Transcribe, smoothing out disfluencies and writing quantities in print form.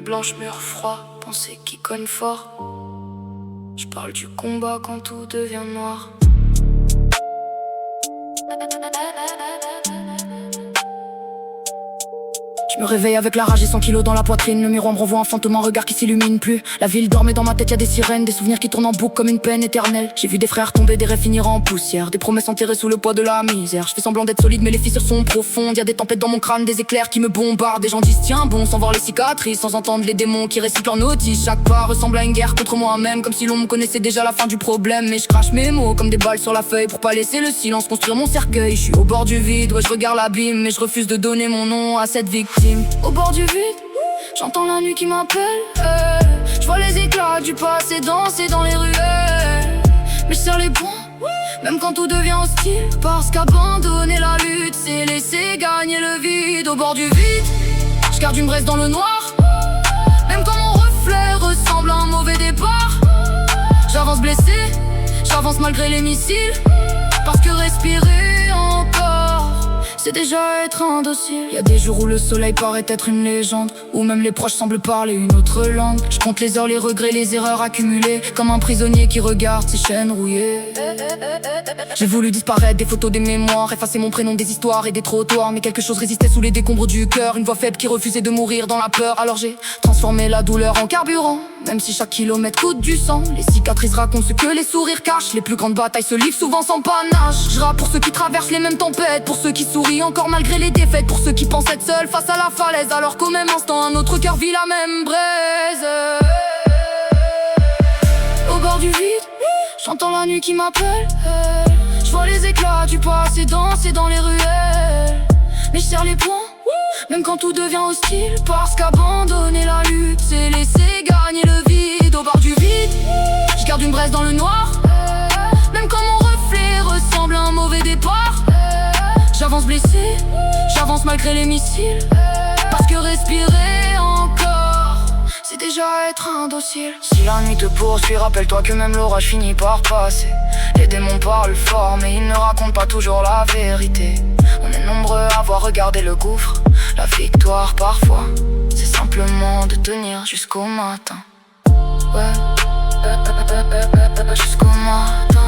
blanche, mur froid, pensée qui cogne fort. Je parle du combat quand tout devient noir. Je me réveille avec la rage et 100 kilos dans la poitrine. Le miroir me renvoie un fantôme, un regard qui s'illumine plus. La ville dormait dans ma tête, y'a des sirènes, des souvenirs qui tournent en boucle comme une peine éternelle. J'ai vu des frères tomber, des rêves finir en poussière, des promesses enterrées sous le poids de la misère. Je fais semblant d'être solide mais les fissures sont profondes. Y'a des tempêtes dans mon crâne, des éclairs qui me bombardent. Des gens disent tiens bon, sans voir les cicatrices, sans entendre les démons qui récitent leurs notices. Chaque pas ressemble à une guerre contre moi-même, comme si l'on me connaissait déjà la fin du problème. Mais je crache mes mots comme des balles sur la feuille pour pas laisser le silence construire mon cercueil. Je suis au bord du vide, ouais je regarde l'abîme, mais je refuse de donner mon nom à cette victime. Au bord du vide, j'entends la nuit qui m'appelle, je vois les éclats du passé danser dans les ruelles. Mais je serre les poings, même quand tout devient hostile, parce qu'abandonner la lutte, c'est laisser gagner le vide. Au bord du vide, je garde une braise dans le noir, même quand mon reflet ressemble à un mauvais départ. J'avance blessé, j'avance malgré les missiles, parce que respirer encore, c'est déjà être indocile. Y'a des jours où le soleil paraît être une légende, où même les proches semblent parler une autre langue. Je compte les heures, les regrets, les erreurs accumulées, comme un prisonnier qui regarde ses chaînes rouillées. J'ai voulu disparaître des photos, des mémoires, effacer mon prénom des histoires et des trottoirs. Mais quelque chose résistait sous les décombres du cœur, une voix faible qui refusait de mourir dans la peur. Alors j'ai transformé la douleur en carburant, même si chaque kilomètre coûte du sang. Les cicatrices racontent ce que les sourires cachent, les plus grandes batailles se livrent souvent sans panache. Je rappe pour ceux qui traversent les mêmes tempêtes, pour ceux qui sourient encore malgré les défaites, pour ceux qui pensent être seuls face à la falaise, alors qu'au même instant un autre cœur vit la même braise. Au bord du vide, j'entends la nuit qui m'appelle, je vois les éclats du passé danser dans les ruelles. Mais je serre les poings, même quand tout devient hostile, parce qu'abandonner la lutte, c'est laisser gagner le vide. Au bord du vide, je garde une braise dans le noir, même quand mon reflet ressemble à un mauvais départ. J'avance blessé, j'avance malgré les missiles, parce que respirer encore, c'est déjà être indocile. Si la nuit te poursuit, rappelle-toi que même l'orage finit par passer. Les démons parlent fort, mais ils ne racontent pas toujours la vérité. On est nombreux à avoir regardé le gouffre. La victoire parfois, c'est simplement de tenir jusqu'au matin. Ouais, jusqu'au matin.